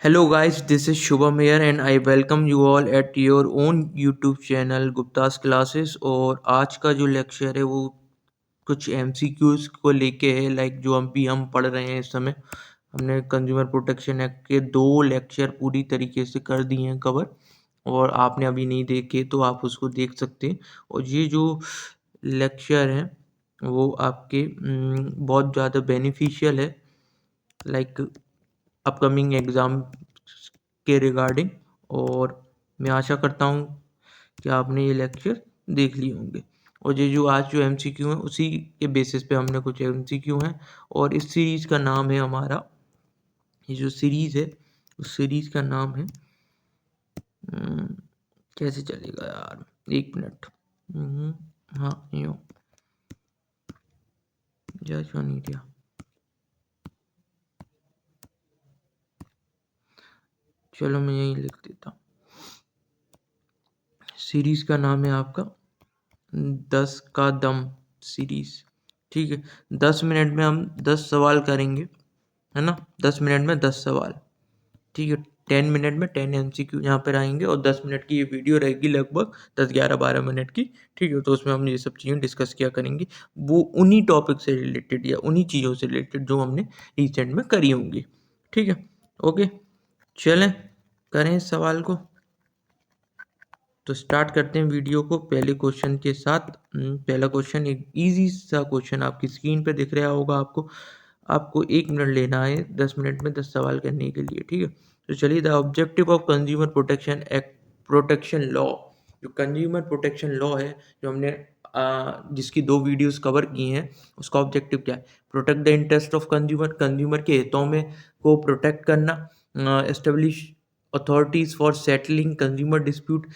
Hello guys, this is Shubham here and I welcome you all at your own YouTube channel Guptas classes. और आज का जो lecture है वो कुछ MCQs को लेके है। जो हम पढ़ रहे हैं इस समय। हमने कंज्यूमर प्रोटेक्शन एक्ट के 2 लेक्चर पूरी तरीके से कर दिए हैं कवर, और आपने अभी नहीं देखे तो आप उसको देख सकते हैं। और ये जो लेक्चर हैं वो आपके बहुत ज़्यादा बेनिफिशियल है अपकमिंग एग्ज़ाम के रिगार्डिंग। और मैं आशा करता हूँ कि आपने ये लेक्चर देख लिए होंगे। और ये जो आज जो MCQ हैं उसी के बेसिस पे हमने कुछ MCQ हैं। और इस सीरीज़ का नाम है हमारा, ये जो सीरीज़ है उस सीरीज़ का नाम है कैसे चलेगा यार, 1 मिनट। हाँ यूँ क्यों नहीं दिया। चलो मैं यही लिख देता हूँ। सीरीज़ का नाम है आपका 10 का दम सीरीज़। ठीक है, 10 मिनट में हम 10 सवाल करेंगे, है ना। 10 मिनट में 10 सवाल, ठीक है। 10 मिनट में 10 MCQ यहाँ पर आएंगे और 10 मिनट की ये वीडियो रहेगी, लगभग 10, 11, 12 मिनट की। ठीक है, तो उसमें हम ये सब चीज़ें डिस्कस किया करेंगे, वो उन्हीं टॉपिक से रिलेटेड या उन्हीं चीज़ों से रिलेटेड जो हमने रिसेंट में करी होंगी। ठीक है, ओके, चलें करें इस सवाल को। तो स्टार्ट करते हैं वीडियो को पहले क्वेश्चन के साथ। पहला क्वेश्चन एक इजी सा क्वेश्चन आपकी स्क्रीन पे दिख रहा होगा आपको। आपको 1 मिनट लेना है 10 मिनट में 10 सवाल करने के लिए। ठीक है, तो चलिए, the objective of consumer protection act protection law. जो कंज्यूमर प्रोटेक्शन लॉ है, जो हमने जिसकी 2 वीडियोस कवर की हैं, उसका ऑब्जेक्टिव क्या है? Protect the interest of consumer, consumer के हितों में को प्रोटेक्ट करना। Establish authorities for settling consumer dispute,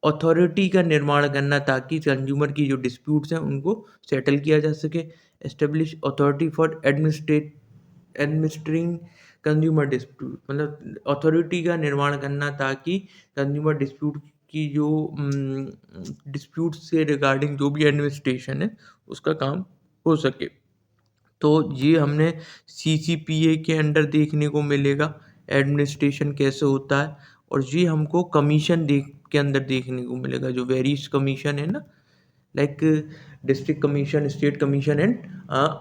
authority का निर्माण करना ताकि कंज्यूमर की जो डिस्प्यूट्स हैं उनको सेटल किया जा सके। Establish authority for administering consumer dispute, मतलब अथॉरिटी का निर्माण करना ताकि कंज्यूमर डिस्प्यूट की जो डिस्प्यूट से रिगार्डिंग जो भी एडमिनिस्ट्रेशन है उसका काम हो सके। तो ये हमने CCPA के अंडर देखने को मिलेगा एडमिनिस्ट्रेशन कैसे होता है। और ये हमको कमीशन के अंदर देखने को मिलेगा, जो वेरियस कमीशन है ना, like district commission, state commission and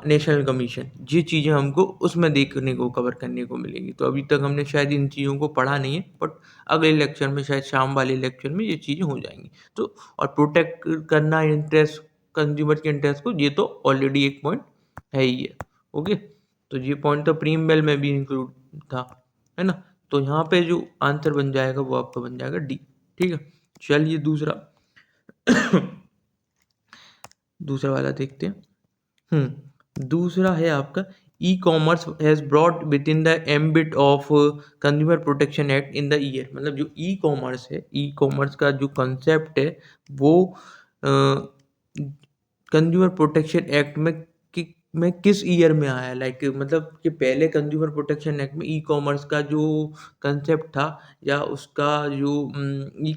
national commission. ये चीज़ें हमको उसमें देखने को कवर करने को मिलेंगी। तो अभी तक हमने शायद इन चीज़ों को पढ़ा नहीं है, बट अगले लेक्चर में, शायद शाम वाले लेक्चर में, ये चीज़ें हो जाएंगी। तो और प्रोटेक्ट करना इंटरेस्ट, कंज्यूमर के इंटरेस्ट को, ये तो ऑलरेडी एक पॉइंट है ही है। ओके, तो ये पॉइंट तो प्रीमबेल में भी इंक्लूड था, है ना। तो यहाँ पे जो आंसर बन जाएगा वो आपका बन जाएगा डी। ठीक है, चलिए दूसरा दूसरा वाला देखते हैं। दूसरा है आपका, e commerce has brought with in the ambit of consumer protection act in the year. मतलब जो ई कॉमर्स है, ई कॉमर्स का जो कंसेप्ट है वो कंज्यूमर प्रोटेक्शन एक्ट में किस ईयर में आया? मतलब कि पहले कंज्यूमर प्रोटेक्शन एक्ट में ई कॉमर्स का जो कंसेप्ट था, या उसका जो ई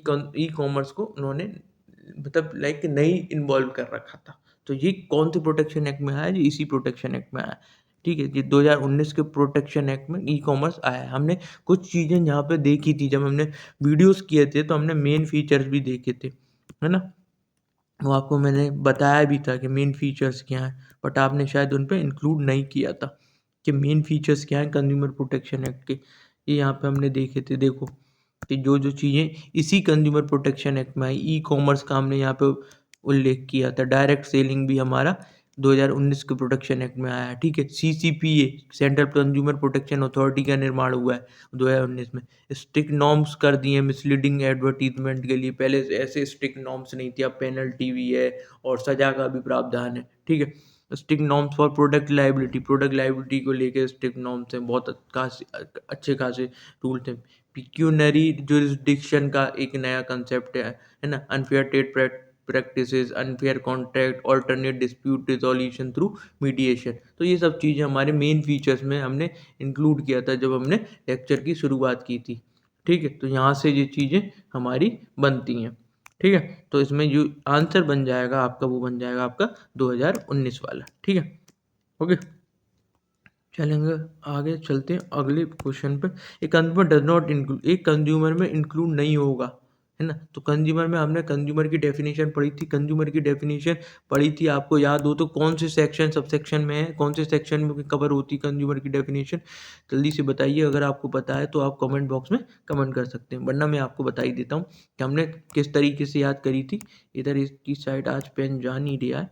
कॉमर्स को उन्होंने मतलब नहीं इन्वॉल्व कर रखा था। तो ये कौन से प्रोटेक्शन एक्ट में आया? ये इसी प्रोटेक्शन एक्ट में आया। ठीक है, ये 2019 के प्रोटेक्शन एक्ट में ई कॉमर्स आया है। हमने कुछ चीज़ें यहाँ पे देखी थी, जब हमने वीडियोस किए थे तो हमने मेन फीचर्स भी देखे थे, है ना। वो आपको मैंने बताया भी था कि मेन फीचर्स क्या हैं, बट आपने शायद उन पे इंक्लूड नहीं किया था कि मेन फीचर्स क्या हैं कंज्यूमर प्रोटेक्शन एक्ट के। ये यहाँ पे हमने देखे थे। देखो कि जो जो चीज़ें इसी कंज्यूमर प्रोटेक्शन एक्ट में आई, ई कॉमर्स का हमने यहाँ पे उल्लेख किया था। डायरेक्ट सेलिंग भी हमारा 2019 के प्रोटेक्शन एक्ट में आया है। ठीक है, CCPA, central consumer protection authority का निर्माण हुआ है 2019 में। स्ट्रिक्ट नॉर्म्स कर दिए मिसलीडिंग एडवर्टीजमेंट के लिए। पहले ऐसे स्ट्रिक्ट नॉर्म्स नहीं थी, अब पेनल्टी भी है और सजा का भी प्रावधान है। ठीक है, strict norms for product liability को लेकर स्ट्रिक्ट नॉर्म्स हैं, बहुत अच्छे खासे रूल्स हैं। पिक्यूनरी जुरिस्डिक्शन का एक नया कंसेप्ट है ना। Unfair trade practices, unfair contract, alternate dispute resolution through mediation. तो ये सब चीज़ें हमारे मेन फीचर्स में हमने इंक्लूड किया था जब हमने लेक्चर की शुरुआत की थी। ठीक है, तो यहाँ से ये चीज़ें हमारी बनती हैं। ठीक है, तो इसमें जो आंसर बन जाएगा आपका, वो बन जाएगा आपका 2019 वाला। ठीक है, ओके, चलेंगे आगे, चलते हैं अगले क्वेश्चन पे। एक कंज्यूमर डज नॉट इंक्लूड, एक कंज्यूमर में इंक्लूड नहीं होगा, है ना। तो कंज्यूमर में हमने कंज्यूमर की डेफिनेशन पढ़ी थी। कंज्यूमर की डेफिनेशन पढ़ी थी, आपको याद हो तो कौन से सेक्शन सब सेक्शन में है, कौन से सेक्शन में कवर होती है कंज्यूमर की डेफिनेशन, जल्दी से बताइए। अगर आपको पता है तो आप कमेंट बॉक्स में कमेंट कर सकते हैं, वरना मैं आपको बता ही देता हूँ कि हमने किस तरीके से याद करी थी। इधर इसकी साइड आज पेन जा नहीं रहा है,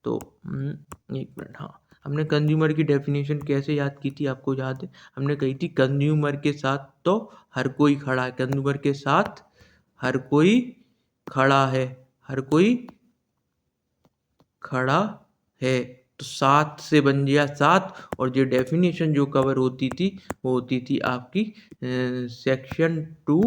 तो एक मिनट। हाँ, हमने कंज्यूमर की डेफिनेशन कैसे याद की थी, आपको याद है? हमने कही थी कंज्यूमर के साथ तो हर कोई खड़ा है, कंज्यूमर के साथ हर कोई खड़ा है, हर कोई खड़ा है। तो सात से बन गया सात, और जो डेफिनेशन जो कवर होती थी वो होती थी आपकी section two,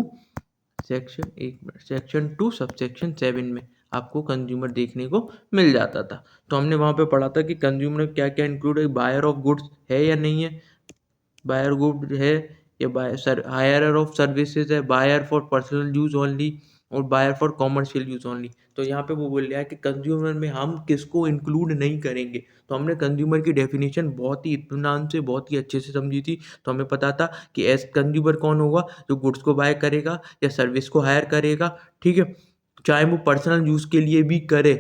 section two sub section 7 में आपको कंज्यूमर देखने को मिल जाता था। तो हमने वहाँ पे पढ़ा था कि कंज्यूमर में क्या क्या इंक्लूड है, बायर ऑफ गुड्स है या नहीं है, बायर गुड है, या बायर हायर ऑफ सर्विसेज है, buyer for personal use only, और buyer for commercial use only. तो यहाँ पे वो बोल रहा है कि कंज्यूमर में हम किसको इंक्लूड नहीं करेंगे। तो हमने कंज्यूमर की डेफिनेशन बहुत ही इत्मीनान से, बहुत ही अच्छे से समझी थी। तो हमें पता था कि एज कंज्यूमर कौन होगा, जो गुड्स को बाय करेगा या सर्विस को हायर करेगा, ठीक है, चाहे वो पर्सनल यूज के लिए भी करे,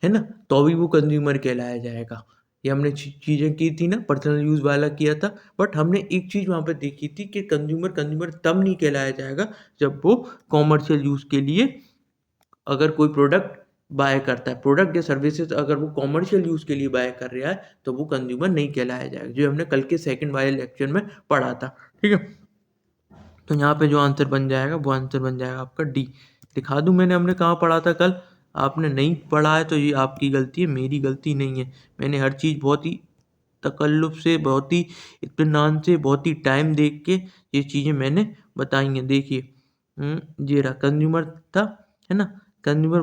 है ना, तो भी वो कंज्यूमर कहलाया जाएगा। ये हमने चीज़ें की थी ना, पर्सनल यूज़ वाला किया था। बट हमने एक चीज़ वहाँ पे देखी थी कि कंज्यूमर कंज्यूमर तब नहीं कहलाया जाएगा जब वो कॉमर्शियल यूज़ के लिए अगर कोई प्रोडक्ट बाय करता है, प्रोडक्ट या सर्विसेज अगर वो कॉमर्शियल यूज़ के लिए बाय कर रहा है तो वो कंज्यूमर नहीं कहलाया जाएगा, जो हमने कल के सेकंड वाले लेक्चर में पढ़ा था, ठीक है। तो यहाँ पे जो आंसर बन जाएगा वो आंसर बन जाएगा आपका डी। दिखा दूँ मैंने, हमने कहाँ पढ़ा था कल, आपने नहीं पढ़ा है तो ये आपकी गलती है, मेरी गलती नहीं है। मैंने हर चीज़ बहुत ही तकल्लुफ़ से, बहुत ही इत्मीनान से, बहुत ही टाइम देख के ये चीज़ें मैंने बताई हैं। देखिए ये रहा कंज्यूमर था, है ना। कंज्यूमर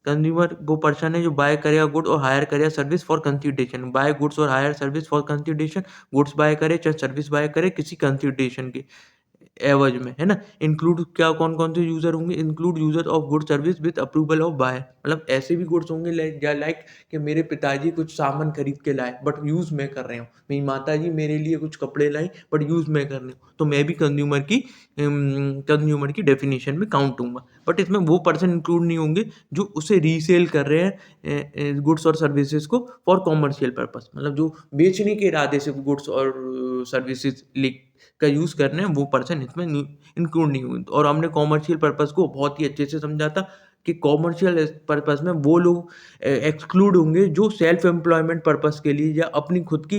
कंज्यूमर वो पर्सन है जो बाय करेगा गुड और हायर करेगा service for consideration, buy goods और hire service for consideration, goods buy करे चाहे सर्विस बाय करे किसी कंसिडरेशन के एवज में, है ना। इंक्लूड क्या, कौन कौन से यूजर होंगे, include user of good service with approval of buy, मतलब ऐसे भी गुड्स होंगे लाइक कि मेरे पिताजी कुछ सामान खरीद के लाए बट यूज मैं कर रहा हूँ, मेरी माता जी मेरे लिए कुछ कपड़े लाई बट यूज मैं कर रही हूँ, तो मैं भी कंज्यूमर की डेफिनेशन में काउंट हूँगा। बट इसमें वो पर्सन इंक्लूड नहीं होंगे जो उसे रीसेल कर रहे हैं गुड्स और सर्विसेज को फॉर कॉमर्शियल पर्पस, मतलब जो बेचने के इरादे से गुड्स और सर्विसेज का यूज़ कर रहे हैं, वो पर्सन इसमें इंक्लूड नहीं हुए। और हमने कॉमर्शियल पर्पस को बहुत ही अच्छे से समझा था कि कॉमर्शियल पर्पस में वो लोग एक्सक्लूड होंगे जो सेल्फ एम्प्लॉयमेंट पर्पस के लिए या अपनी खुद की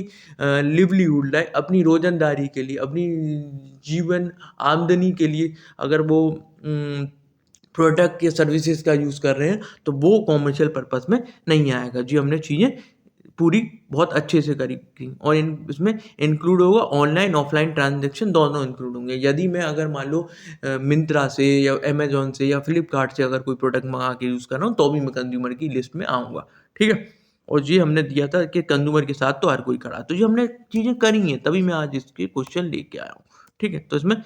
लिवलीहुड लाइक अपनी रोजंदारी के लिए, अपनी जीवन आमदनी के लिए अगर वो प्रोडक्ट या सर्विसेज का यूज़ कर रहे हैं तो वो कॉमर्शियल पर्पस में नहीं आएगा। जी हमने चीज़ें पूरी बहुत अच्छे से करी थी। और इसमें इंक्लूड होगा ऑनलाइन ऑफलाइन ट्रांजेक्शन दोनों इंक्लूड होंगे। यदि मैं अगर मान लो मिंत्रा से या अमेजोन से या फ्लिपकार्ट से अगर कोई प्रोडक्ट मंगा के यूज़ कर रहा हूँ तो भी मैं कंज्यूमर की लिस्ट में आऊँगा, ठीक है। और ये हमने दिया था कि कंज्यूमर के साथ तो हर कोई खड़ा, तो ये हमने चीज़ें करी हैं तभी मैं आज इसके क्वेश्चन लेके आया हूँ, ठीक है। तो इसमें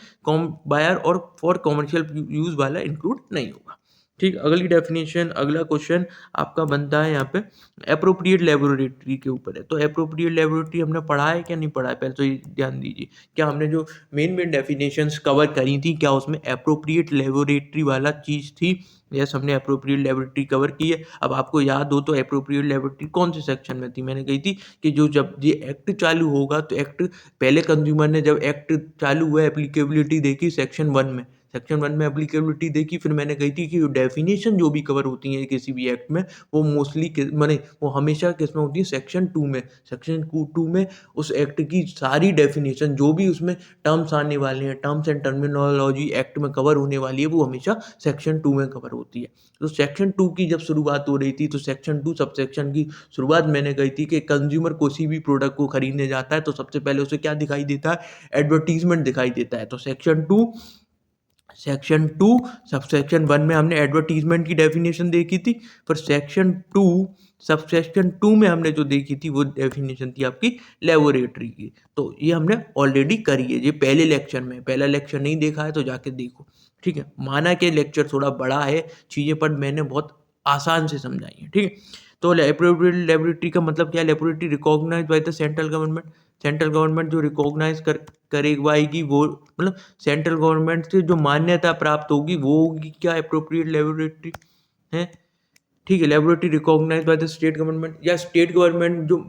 बायर और फॉर कॉमर्शियल यूज़ वाला इंक्लूड नहीं होगा, ठीक। अगली डेफिनेशन, अगला क्वेश्चन आपका बनता है यहाँ पे एप्रोप्रिएट लेबोरेटरी के ऊपर है। तो एप्रोप्रिएट लेबोरेटरी हमने पढ़ा है क्या नहीं पढ़ा है, पहले तो ये ध्यान दीजिए। क्या हमने जो मेन डेफिनेशंस कवर करी थी क्या उसमें एप्रोप्रिएट लेबोरेटरी वाला चीज़ थी? यस, हमने एप्रोप्रिएट लेबोरेटरी कवर की है। अब आपको याद हो तो एप्रोप्रिएट लेबोरेटरी कौन से सेक्शन में थी? मैंने कही थी कि जो जब ये एक्ट चालू होगा तो एक्ट पहले कंज्यूमर ने जब एक्ट चालू हुआ एप्लीकेबिलिटी देखी सेक्शन 1 में, सेक्शन 1 में एप्लीकेबिलिटी देखी, फिर मैंने कही थी कि डेफिनेशन जो भी कवर होती हैं किसी भी एक्ट में वो मोस्टली माने वो हमेशा किस में होती है, सेक्शन 2 में। सेक्शन 2 में उस एक्ट की सारी डेफिनेशन जो भी उसमें टर्म्स आने वाले हैं, टर्म्स एंड टर्मिनोलॉजी एक्ट में कवर होने वाली है वो हमेशा सेक्शन 2 में कवर होती है। तो सेक्शन 2 की जब शुरुआत हो रही थी तो सेक्शन 2 सब सेक्शन की शुरुआत मैंने कही थी कि कंज्यूमर किसी भी प्रोडक्ट को खरीदने जाता है तो सबसे पहले उसे क्या दिखाई देता है, एडवर्टीजमेंट दिखाई देता है। तो सेक्शन 2 सबसेक्शन 1 में हमने एडवर्टीजमेंट की डेफिनेशन देखी थी, पर सेक्शन 2 सबसेक्शन 2 में हमने जो देखी थी वो डेफिनेशन थी आपकी लेबोरेटरी की। तो ये हमने ऑलरेडी करी है, ये पहले लेक्चर में, पहला लेक्चर नहीं देखा है तो जाके देखो, ठीक है। माना कि लेक्चर थोड़ा बड़ा है, चीज़ें पर मैंने बहुत आसान से समझाई है, ठीक है। तो एप्रोप्रिएट लेबोरेटरी का मतलब क्या है? Laboratory recognized by the central government, central government जो रिकॉग्नाइज करवाएगी वो, मतलब सेंट्रल गवर्नमेंट से जो मान्यता प्राप्त होगी वो होगी क्या, एप्रोप्रिएट लेबोरेटरी है। ठीक है, laboratory recognise by the state government, या स्टेट गवर्नमेंट जो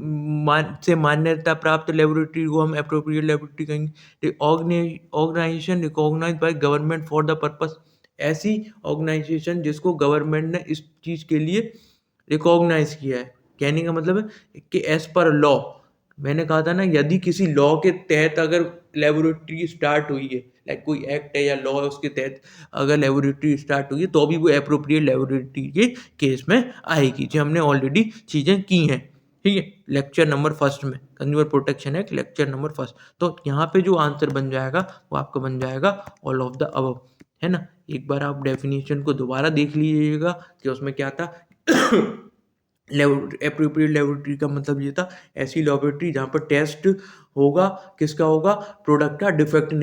से मान्यता प्राप्त लेबोरेटरी को हम एप्रोप्रिएट लेबोरेटरी कहेंगे। Organisation recognise by government for the purpose, ऐसी ऑर्गेनाइजेशन जिसको गवर्नमेंट ने इस चीज़ के लिए रिकॉग्नाइज किया है। कहने का मतलब है कि एज पर लॉ, मैंने कहा था ना, यदि किसी लॉ के तहत अगर लेबोरेटरी स्टार्ट हुई है, लाइक कोई एक्ट है या लॉ है, उसके तहत अगर लेबोरेटरी स्टार्ट हुई है तो भी वो एप्रोप्रिएट लेबोरेटरी के केस में आएगी, जो हमने ऑलरेडी चीज़ें की हैं। ठीक है, लेक्चर नंबर 1 में consumer protection act lecture number 1। तो यहाँ पे जो आंसर बन जाएगा वो आपका बन जाएगा ऑल ऑफ द अबव, है ना। एक बार आप डेफिनेशन को दोबारा देख लीजिएगा कि उसमें क्या था। एप्रोप्रिएट लेबोरेटरी का मतलब ये था, ऐसी लेबोरेटरी जहाँ पर टेस्ट होगा, किसका होगा, प्रोडक्ट का डिफेक्ट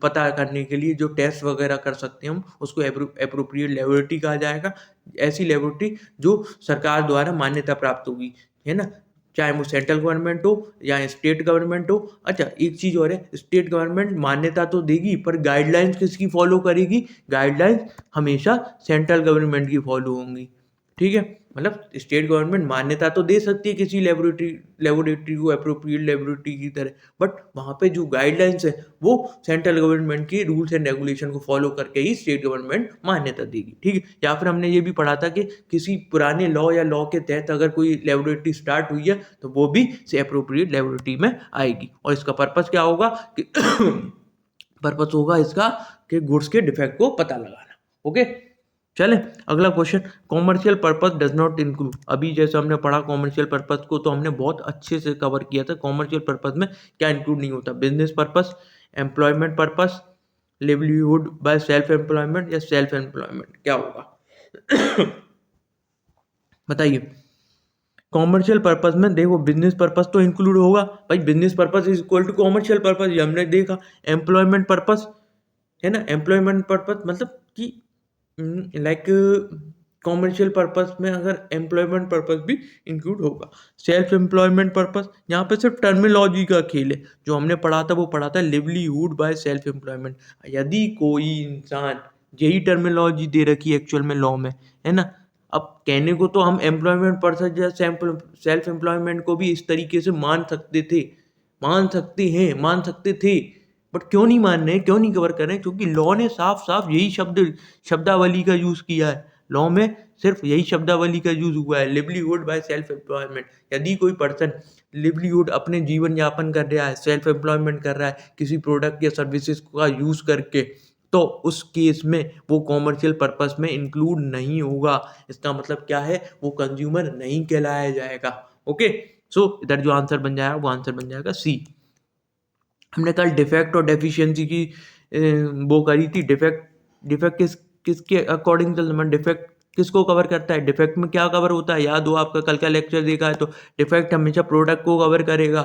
पता करने के लिए जो टेस्ट वगैरह कर सकते हैं हम, उसको एप्रोप्रिएट लेबोरेटरी कहा जाएगा। ऐसी लेबोरेटरी जो सरकार द्वारा मान्यता प्राप्त होगी, है ना, चाहे वो सेंट्रल गवर्नमेंट हो या स्टेट गवर्नमेंट हो। अच्छा, एक चीज़ और है, स्टेट गवर्नमेंट मान्यता तो देगी पर गाइडलाइंस किसकी फॉलो करेगी, गाइडलाइंस हमेशा सेंट्रल गवर्नमेंट की फॉलो होंगी। ठीक है, मतलब स्टेट गवर्नमेंट मान्यता तो दे सकती है किसी लेबोरेटरी को एप्रोप्रिएट लेबोरेटरी की तरह, बट वहाँ पे जो गाइडलाइंस है वो सेंट्रल गवर्नमेंट के रूल्स एंड रेगुलेशन को फॉलो करके ही स्टेट गवर्नमेंट मान्यता देगी। ठीक है, या फिर हमने ये भी पढ़ा था कि किसी पुराने लॉ या लॉ के तहत अगर कोई लेबोरेटरी स्टार्ट हुई है तो वो भी से एप्रोप्रिएट लेबोरेटरी में आएगी, और इसका पर्पस क्या होगा कि पर्पस होगा इसका कि गुड्स के डिफेक्ट को पता लगाना। ओके, चले अगला question, commercial purpose does not include. अभी जैसे हमने पढ़ा कॉमर्शियल पर्पस को तो हमने बहुत अच्छे से कवर किया था। कॉमर्शियल पर्पस में क्या इंक्लूड नहीं होता, business purpose, employment purpose, livelihood by self employment या सेल्फ एम्प्लॉयमेंट, क्या होगा बताइए। कॉमर्शियल पर्पस में देखो बिजनेस पर्पस तो इंक्लूड होगा भाई, business purpose is equal to commercial purpose, ये हमने देखा। एम्प्लॉयमेंट पर्पस है ना, एम्प्लॉयमेंट पर्पस मतलब कि लाइक कॉमर्शियल पर्पस में अगर एम्प्लॉयमेंट पर्पस भी इंक्लूड होगा। सेल्फ एम्प्लॉयमेंट पर्पस, यहाँ पे सिर्फ टर्मिनोलॉजी का खेल है, जो हमने पढ़ा था वो पढ़ा था लिवलीहुड बाय सेल्फ एम्प्लॉयमेंट। यदि कोई इंसान, यही टर्मिनोलॉजी दे रखी है एक्चुअल में लॉ में, है ना। अब कहने को तो हम एम्प्लॉयमेंट पर्पस या सेल्फ एम्प्लॉयमेंट को भी इस तरीके से मान सकते थे, मान सकते हैं, मान सकते थे, बट क्यों नहीं मान रहे, क्यों नहीं कवर कर रहे हैं, क्योंकि लॉ ने साफ साफ यही शब्दावली का यूज किया है। लॉ में सिर्फ यही शब्दावली का यूज हुआ है, लिवलीहुड बाय सेल्फ एम्प्लॉयमेंट। यदि कोई पर्सन लिवलीहुड अपने जीवन यापन कर रहा है, सेल्फ एम्प्लॉयमेंट कर रहा है किसी प्रोडक्ट या सर्विसेज का यूज करके, तो उस केस में वो कॉमर्शियल पर्पस में इंक्लूड नहीं होगा। इसका मतलब क्या है, वो कंज्यूमर नहीं कहलाया जाएगा। ओके, सो इधर जो आंसर बन जाएगा वो आंसर बन जाएगा सी। हमने कल डिफेक्ट और डेफिशिएंसी की वो करी थी। डिफेक्ट किसके अकॉर्डिंग चल, डिफेक्ट किसको कवर करता है, डिफेक्ट में क्या कवर होता है, याद हो आपका कल का लेक्चर देखा है तो। डिफेक्ट हमेशा प्रोडक्ट को कवर करेगा,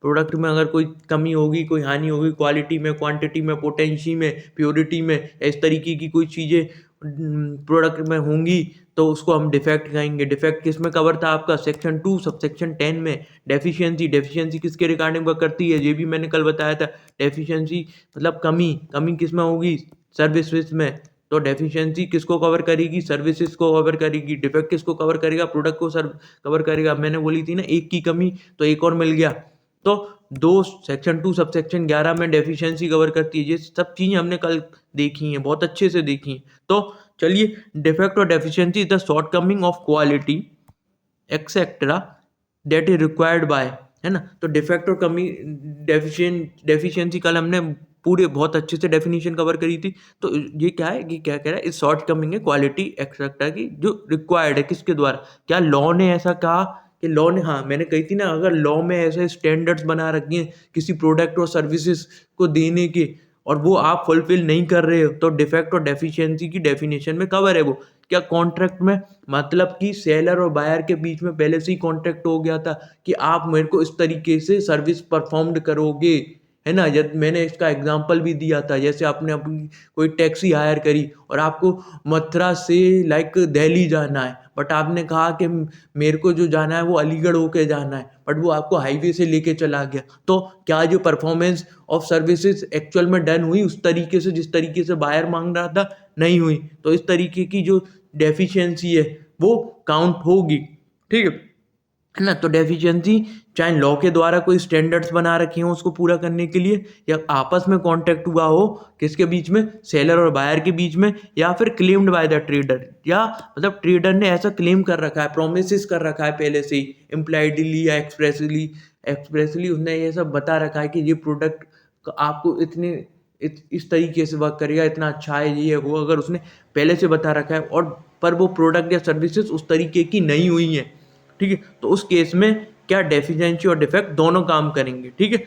प्रोडक्ट में अगर कोई कमी होगी, कोई हानि होगी, क्वालिटी में, क्वांटिटी में, पोटेंसी में, प्योरिटी में, इस तरीके की कोई चीज़ें प्रोडक्ट में होंगी तो उसको हम डिफेक्ट कहेंगे। डिफेक्ट किस में कवर था आपका, सेक्शन 2 सबसेक्शन 10 में। डेफिशिएंसी किसके रिगार्डिंग वर्क करती है, ये भी मैंने कल बताया था। डेफिशिएंसी मतलब कमी किस में होगी, सर्विसेज में। तो डेफिशिएंसी किसको कवर करेगी, सर्विसेज को कवर करेगी। डिफेक्ट किसको कवर करेगा, प्रोडक्ट को कवर करेगा। मैंने बोली थी ना, एक की कमी तो एक और मिल गया। तो दो सेक्शन 2 सबसेक्शन 11 में डेफिशिएंसी कवर करती है। ये सब चीज़ें हमने कल देखी हैं, बहुत अच्छे से देखी हैं। तो चलिए, डिफेक्ट और deficiency is the short coming of quality etcetera that is required by, है ना। तो डिफेक्ट और कमी, डेफिशिएंसी कल हमने पूरे बहुत अच्छे से डेफिनेशन कवर करी थी। तो ये क्या है कि क्या कह रहा है, इस शॉर्ट कमिंग है क्वालिटी एक्सेट्रा की जो रिक्वायर्ड है, किसके द्वारा, क्या लॉ ने ऐसा कहा कि लॉ ने, हाँ मैंने कही थी ना, अगर लॉ में ऐसे स्टैंडर्ड्स बना रखे हैं किसी प्रोडक्ट और सर्विसेज को देने के और वो आप फुलफिल नहीं कर रहे हो, तो डिफेक्ट और डेफिशिएंसी की डेफिनेशन में कवर है वो। क्या कॉन्ट्रैक्ट में, मतलब कि सेलर और बायर के बीच में पहले से ही कॉन्ट्रैक्ट हो गया था कि आप मेरे को इस तरीके से सर्विस परफॉर्म्ड करोगे, है ना? जब मैंने इसका एग्जांपल भी दिया था, जैसे आपने अपनी कोई टैक्सी हायर करी और आपको मथुरा से लाइक दिल्ली जाना है, बट आपने कहा कि मेरे को जो जाना है वो अलीगढ़ होके जाना है, बट वो आपको हाईवे से लेके चला गया, तो क्या जो परफॉर्मेंस ऑफ सर्विसेज एक्चुअल में डन हुई उस तरीके से जिस तरीके से बायर मांग रहा था? नहीं हुई। तो इस तरीके की जो डेफिशिएंसी है वो काउंट होगी, ठीक है ना? तो डेफिशिएंसी चाहे लॉ के द्वारा कोई स्टैंडर्ड्स बना रखे हों उसको पूरा करने के लिए, या आपस में कॉन्टैक्ट हुआ हो किसके बीच में, सेलर और बायर के बीच में, या फिर क्लेम्ड बाय द ट्रेडर, या मतलब ट्रेडर ने ऐसा क्लेम कर रखा है, प्रोमिस कर रखा है पहले से ही, इम्प्लाइडली या एक्सप्रेसली एक्सप्रेसली उसने ये सब बता रखा है कि ये प्रोडक्ट आपको इतने इस तरीके से वर्क करेगा, इतना अच्छा है, ये वो अगर उसने पहले से बता रखा है और पर वो प्रोडक्ट या सर्विसेज उस तरीके की नहीं हुई हैं, ठीक है, तो उस केस में क्या डेफिशिएंसी और डिफेक्ट दोनों काम करेंगे, ठीक है,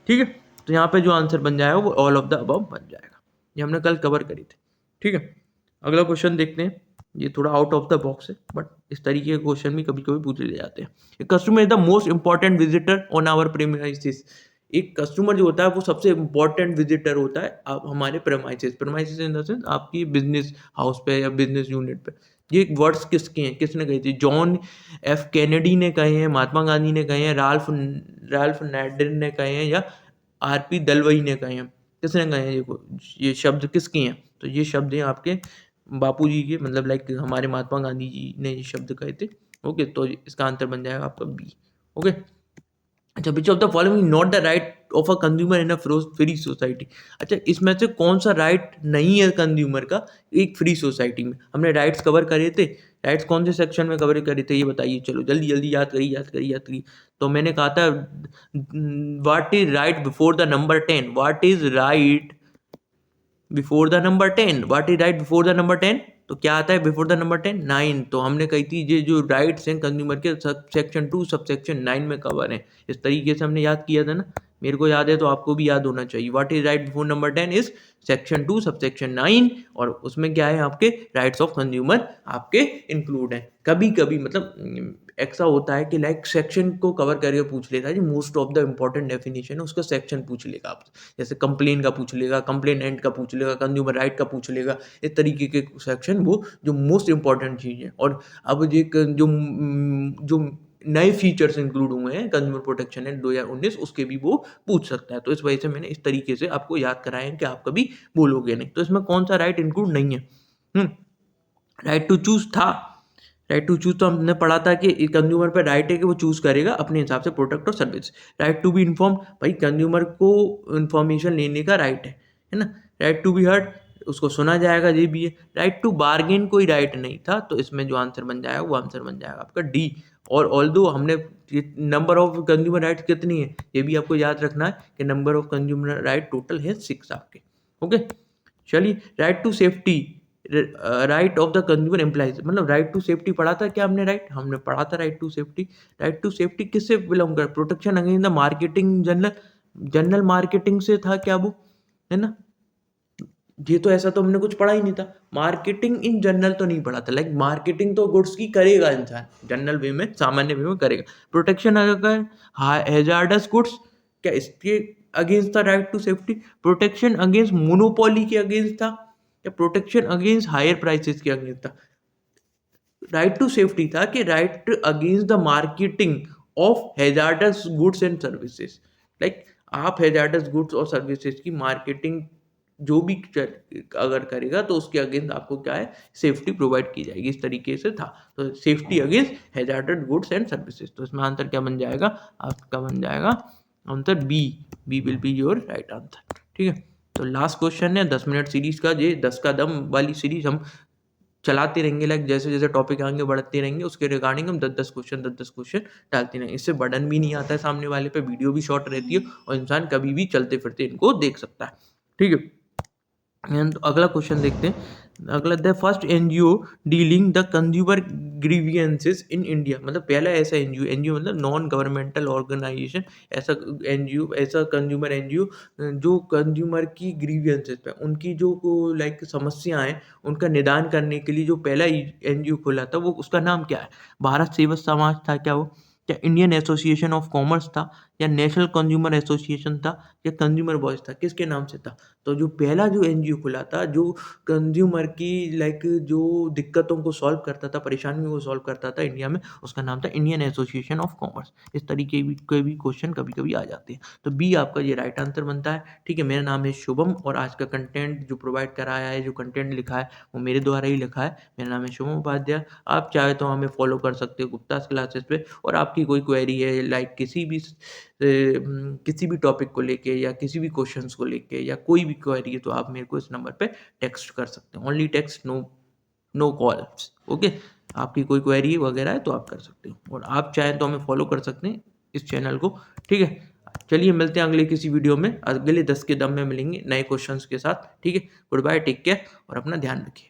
ठीक है। तो यहाँ पे जो आंसर बन जाएगा वो ऑल ऑफ द अबव बन जाएगा। ये हमने कल कवर करी थी, ठीक है। अगला क्वेश्चन देखते हैं। ये थोड़ा आउट ऑफ द बॉक्स है, बट इस तरीके के क्वेश्चन भी कभी कभी पूछ ले जाते हैं। Customer is the most important visitor on our premises. एक कस्टमर जो होता है वो सबसे इंपॉर्टेंट विजिटर होता है आप हमारे premises, premises in the sense आपकी बिजनेस हाउस पे या बिजनेस यूनिट पे। ये वर्ड्स किसके हैं, किसने कही थी? जॉन एफ कैनेडी ने कहे हैं, महात्मा गांधी ने कहे हैं, राल्फ राल्फ नाडर ने कहे हैं, या आरपी दलवई ने कहे हैं? किसने कहे हैं? ये शब्द किसके हैं? तो ये शब्द हैं आपके बापूजी के, मतलब लाइक हमारे महात्मा गांधी जी ने ये शब्द कहे थे। ओके, तो इसका आंसर बन जाएगा आपका बी। ओके, अच्छा, which of the following not the right of a consumer in a free society. अच्छा, इसमें से कौन सा राइट नहीं है कंज्यूमर का एक फ्री सोसाइटी में? हमने राइट्स कवर करे थे, राइट्स कौन से सेक्शन में कवर करे थे ये बताइए, चलो जल्दी जल्दी याद करिए याद करिए याद करिए। तो मैंने कहा था what is right before the number 10, what is right before the number 10, what is right before the number 10? तो क्या आता है बिफोर द नंबर 10? 9। तो हमने कही थी ये जो राइट्स हैं कंज्यूमर के सब सेक्शन 2 सब सेक्शन 9 में कवर है। इस तरीके से हमने याद किया था ना, मेरे को याद है तो आपको भी याद होना चाहिए। What is right before number 10 is section 2 sub section 9, और उसमें क्या है आपके राइट्स ऑफ कंज्यूमर आपके इंक्लूड है। कभी कभी मतलब ऐसा होता है कि लाइक सेक्शन को कवर करके पूछ लेता है जी, most of the important definition है उसका सेक्शन पूछ लेगा आपसे, जैसे कंप्लेन का पूछ लेगा, कंप्लेनेंट का पूछ लेगा, कंज्यूमर राइट का पूछ लेगा, इस तरीके के सेक्शन वो जो मोस्ट इंपॉर्टेंट चीज़ है। और अब ये जो नए फीचर्स इंक्लूड हुए हैं कंज्यूमर प्रोटेक्शन एक्ट 2019 उसके भी वो पूछ सकता है। तो इस वजह से मैंने इस तरीके से आपको याद कराया है कि आप कभी बोलोगे नहीं। तो इसमें कौन सा राइट इंक्लूड नहीं है? राइट टू चूज था। राइट टू चूज तो हमने पढ़ा था कि कंज्यूमर पर राइट है कि वो चूज करेगा अपने हिसाब से प्रोडक्ट और service. Right to be inform, भाई कंज्यूमर को इन्फॉर्मेशन लेने का राइट है ना। राइट टू बी हर्ड, उसको सुना जाएगा, ये भी है। राइट टू बार्गेन कोई राइट नहीं था, तो इसमें जो आंसर बन जाएगा वो आंसर बन जाएगा आपका डी। और ऑल्दो हमने नंबर ऑफ कंज्यूमर राइट्स कितनी है ये भी आपको याद रखना है कि number of consumer right total है 6 आपके। ओके, चलिए, right to safety, right of the consumer employees, मतलब राइट टू सेफ्टी पढ़ा था क्या हमने? राइट हमने पढ़ा था right to safety. Right to safety किससे बिलोंग कर? Protection against the marketing, general marketing से था क्या वो, है ना? ये तो ऐसा तो हमने कुछ पढ़ा ही नहीं था। मार्केटिंग इन जनरल तो नहीं पढ़ा था, लाइक मार्केटिंग तो गुड्स की करेगा इंसान जनरल वे में, सामान्य वे में करेगा। प्रोटेक्शन अगर हैजार्डस गुड्स, क्या इसके अगेंस्ट था right to safety? Protection against monopoly के अगेंस्ट था, या प्रोटेक्शन अगेंस्ट हायर प्राइसेस के अगेंस्ट था? राइट टू सेफ्टी था कि right against the marketing of hazardous goods and services. Like आप हैजार्डस गुड्स और सर्विसेज की मार्केटिंग जो भी अगर करेगा तो उसके अगेंस्ट आपको क्या है, सेफ्टी प्रोवाइड की जाएगी, इस तरीके से था। तो safety against hazardous goods and services. तो इसमें आंसर क्या बन जाएगा आपका? बन जाएगा answer B. B will be your right answer, ठीक है। तो लास्ट क्वेश्चन है 10 मिनट सीरीज का, ये 10 का दम वाली सीरीज हम चलाते रहेंगे, लाइक जैसे जैसे टॉपिक आएंगे बढ़ते रहेंगे उसके रिगार्डिंग हम 10 क्वेश्चन डालते रहेंगे। इससे बर्डन भी नहीं आता है सामने वाले पे, वीडियो भी शॉर्ट रहती है और इंसान कभी भी चलते फिरते इनको देख सकता है, ठीक है। एंड अगला क्वेश्चन देखते हैं। अगला, the first NGO dealing the consumer grievances in India, मतलब पहला ऐसा एनजीओ, एनजीओ मतलब नॉन गवर्नमेंटल ऑर्गेनाइजेशन, ऐसा एनजीओ, ऐसा कंज्यूमर एनजीओ जो कंज्यूमर की ग्रीवियंसेस पे, उनकी जो लाइक समस्या है उनका निदान करने के लिए जो पहला एनजीओ खोला था वो उसका नाम क्या है? भारत सेवा समाज था क्या वो? क्या इंडियन एसोसिएशन ऑफ कॉमर्स था? या नेशनल कंज्यूमर एसोसिएशन था या कंज्यूमर वॉइस था, किसके नाम से था? तो जो पहला जो एनजीओ खुला था, जो कंज्यूमर की जो दिक्कतों को सॉल्व करता था, परेशानियों को सॉल्व करता था इंडिया में, उसका नाम था इंडियन एसोसिएशन ऑफ कॉमर्स। इस तरीके के भी क्वेश्चन कभी-कभी आ जाते हैं। तो बी आपका ये राइट आंसर बनता है। ठीक है, मेरा नाम है शुभम और आज का कंटेंट जो प्रोवाइड कराया है, जो कंटेंट लिखा है, वो मेरे द्वारा ही लिखा है। मेरा नाम है शुभम उपाध्याय। आप चाहे तो हमें फॉलो कर सकते हो गुप्तास क्लासेस पे, और आपकी कोई क्वेरी है लाइक किसी भी टॉपिक को लेके या किसी भी क्वेश्चंस को लेके या कोई भी क्वेरी है, तो आप मेरे को इस नंबर पे टेक्स्ट कर सकते हैं। Only text, no no calls. Okay, आपकी कोई क्वेरी वगैरह है तो आप कर सकते हो, और आप चाहें तो हमें फॉलो कर सकते हैं इस चैनल को। ठीक है, चलिए मिलते हैं अगले किसी वीडियो में, अगले 10 के दम में मिलेंगे नए क्वेश्चंस के साथ। ठीक है, गुड बाय, टेक केयर और अपना ध्यान रखिए।